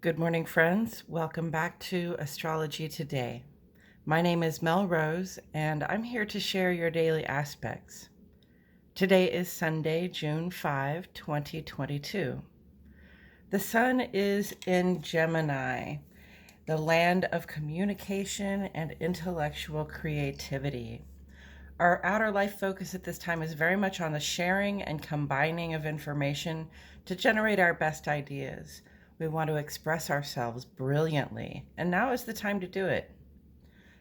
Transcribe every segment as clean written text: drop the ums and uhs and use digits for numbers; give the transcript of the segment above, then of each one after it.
Good morning, friends. Welcome back to Astrology Today. My name is Mel Rose, and I'm here to share your daily aspects. Today is Sunday, June 5, 2022. The sun is in Gemini, the land of communication and intellectual creativity. Our outer life focus at this time is very much on the sharing and combining of information to generate our best ideas. We want to express ourselves brilliantly, and now is the time to do it.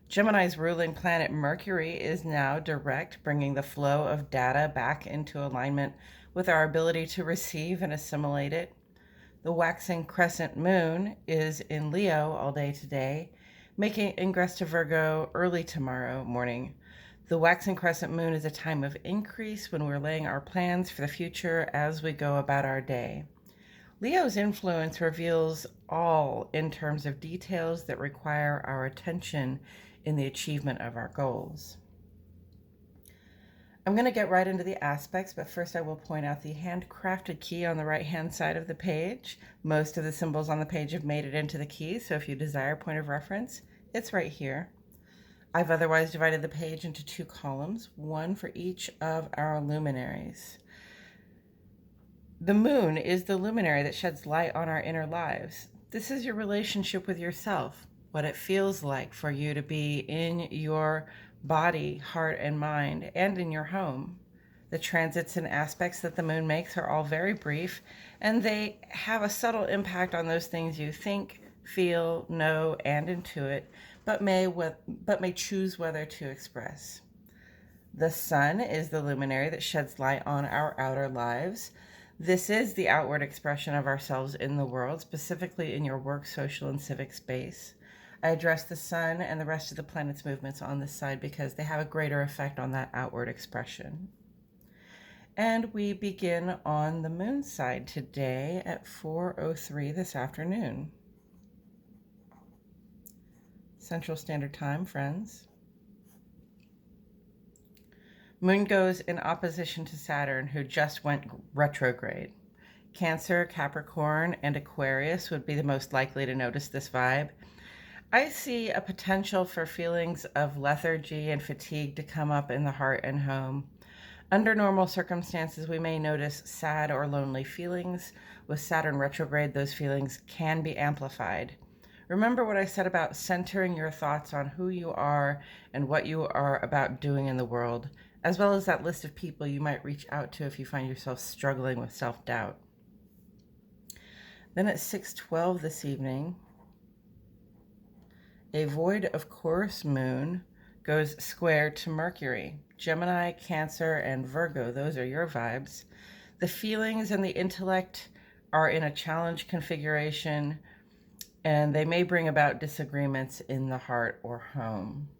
Gemini's ruling planet Mercury is now direct, bringing the flow of data back into alignment with our ability to receive and assimilate it. The waxing crescent moon is in Leo all day today, making ingress to Virgo early tomorrow morning. The waxing crescent moon is a time of increase when we're laying our plans for the future as we go about our day. Leo's influence reveals all in terms of details that require our attention in the achievement of our goals. I'm going to get right into the aspects, but first I will point out the handcrafted key on the right-hand side of the page. Most of the symbols on the page have made it into the key, so if you desire a point of reference, it's right here. I've otherwise divided the page into two columns, one for each of our luminaries. The moon is the luminary that sheds light on our inner lives. This is your relationship with yourself, what it feels like for you to be in your body, heart, and mind, and in your home. The transits and aspects that the moon makes are all very brief, and they have a subtle impact on those things you think, feel, know, and intuit, but may choose whether to express. The sun is the luminary that sheds light on our outer lives. This is the outward expression of ourselves in the world, specifically in your work, social, and civic space. I address the sun and the rest of the planet's movements on this side because they have a greater effect on that outward expression. And we begin on the moon side today at 4:03 this afternoon. Central Standard Time, friends. Moon goes in opposition to Saturn, who just went retrograde. Cancer, Capricorn, and Aquarius would be the most likely to notice this vibe. I see a potential for feelings of lethargy and fatigue to come up in the heart and home. Under normal circumstances, we may notice sad or lonely feelings. With Saturn retrograde, those feelings can be amplified. Remember what I said about centering your thoughts on who you are and what you are about doing in the world, as well as that list of people you might reach out to if you find yourself struggling with self-doubt. Then at 6:12 this evening, a void of course moon goes square to Mercury. Gemini, Cancer, and Virgo, those are your vibes. The feelings and the intellect are in a challenge configuration, and they may bring about disagreements in the heart or home.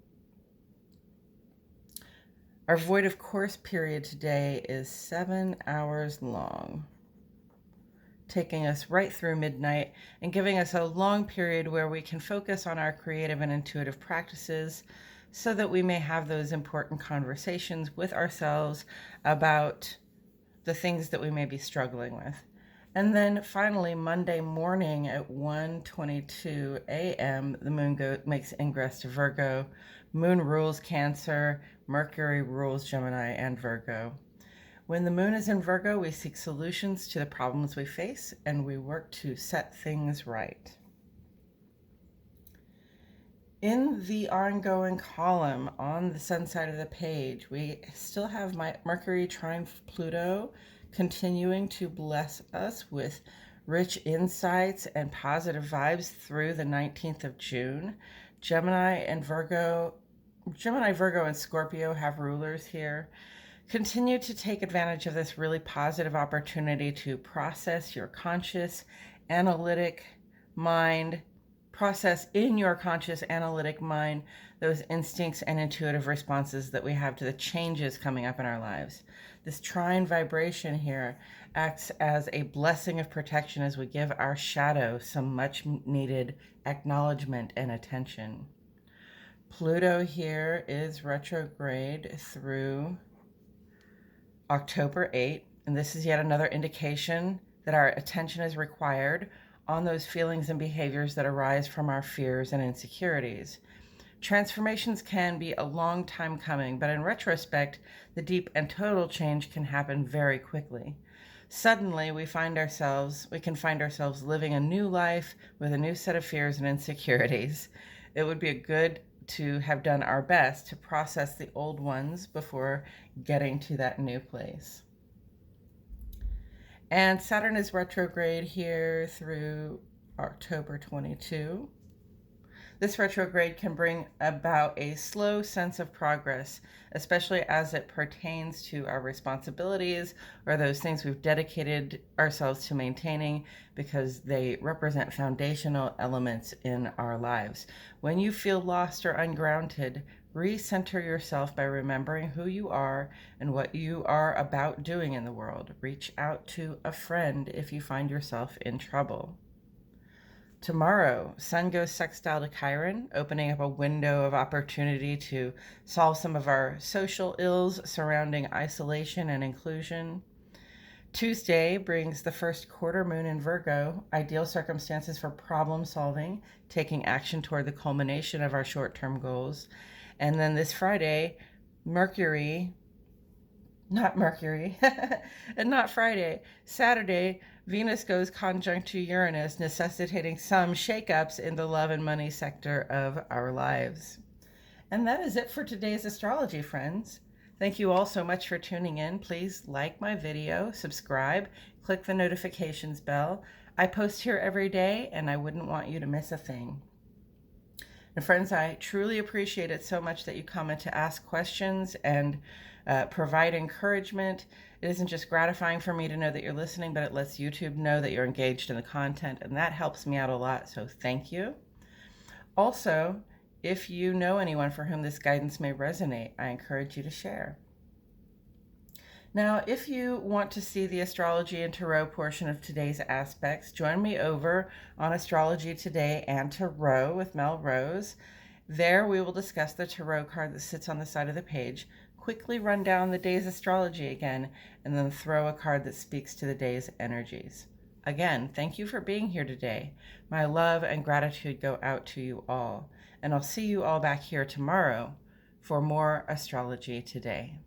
Our void of course period today is 7 hours long, taking us right through midnight and giving us a long period where we can focus on our creative and intuitive practices so that we may have those important conversations with ourselves about the things that we may be struggling with. And then finally, Monday morning at 1:22 a.m., the moon makes ingress to Virgo. Moon rules Cancer, Mercury rules Gemini and Virgo. When the moon is in Virgo, we seek solutions to the problems we face, and we work to set things right. In the ongoing column on the sun side of the page, we still have Mercury trine Pluto, continuing to bless us with rich insights and positive vibes through the 19th of June. Gemini, Virgo, and Scorpio have rulers here. Continue to take advantage of this really positive opportunity to process your conscious, analytic mind, process in your conscious, analytic mind those instincts and intuitive responses that we have to the changes coming up in our lives. This trine vibration here acts as a blessing of protection as we give our shadow some much needed acknowledgement and attention. Pluto here is retrograde through October 8th, and this is yet another indication that our attention is required on those feelings and behaviors that arise from our fears and insecurities. Transformations can be a long time coming, but in retrospect, the deep and total change can happen very quickly. Suddenly, we can find ourselves living a new life with a new set of fears and insecurities. It would be good to have done our best to process the old ones before getting to that new place. And Saturn is retrograde here through October 22. This retrograde can bring about a slow sense of progress, especially as it pertains to our responsibilities or those things we've dedicated ourselves to maintaining, because they represent foundational elements in our lives. When you feel lost or ungrounded, recenter yourself by remembering who you are and what you are about doing in the world. Reach out to a friend if you find yourself in trouble. Tomorrow, Sun goes sextile to Chiron, opening up a window of opportunity to solve some of our social ills surrounding isolation and inclusion. Tuesday brings the first quarter moon in Virgo, ideal circumstances for problem solving, taking action toward the culmination of our short-term goals. And then this Friday, Saturday, Venus goes conjunct to Uranus, necessitating some shakeups in the love and money sector of our lives. And that is it for today's astrology, friends. Thank you all so much for tuning in. Please like my video, subscribe, click the notifications bell. I post here every day, and I wouldn't want you to miss a thing. And friends, I truly appreciate it so much that you comment to ask questions and provide encouragement. It isn't just gratifying for me to know that you're listening, but it lets YouTube know that you're engaged in the content, and that helps me out a lot, so thank you. Also, if you know anyone for whom this guidance may resonate, I encourage you to share. Now, if you want to see the astrology and tarot portion of today's aspects, join me over on Astrology Today and Tarot with Mel Rose. There we will discuss the tarot card that sits on the side of the page, quickly run down the day's astrology again, and then throw a card that speaks to the day's energies. Again, thank you for being here today. My love and gratitude go out to you all, and I'll see you all back here tomorrow for more Astrology Today.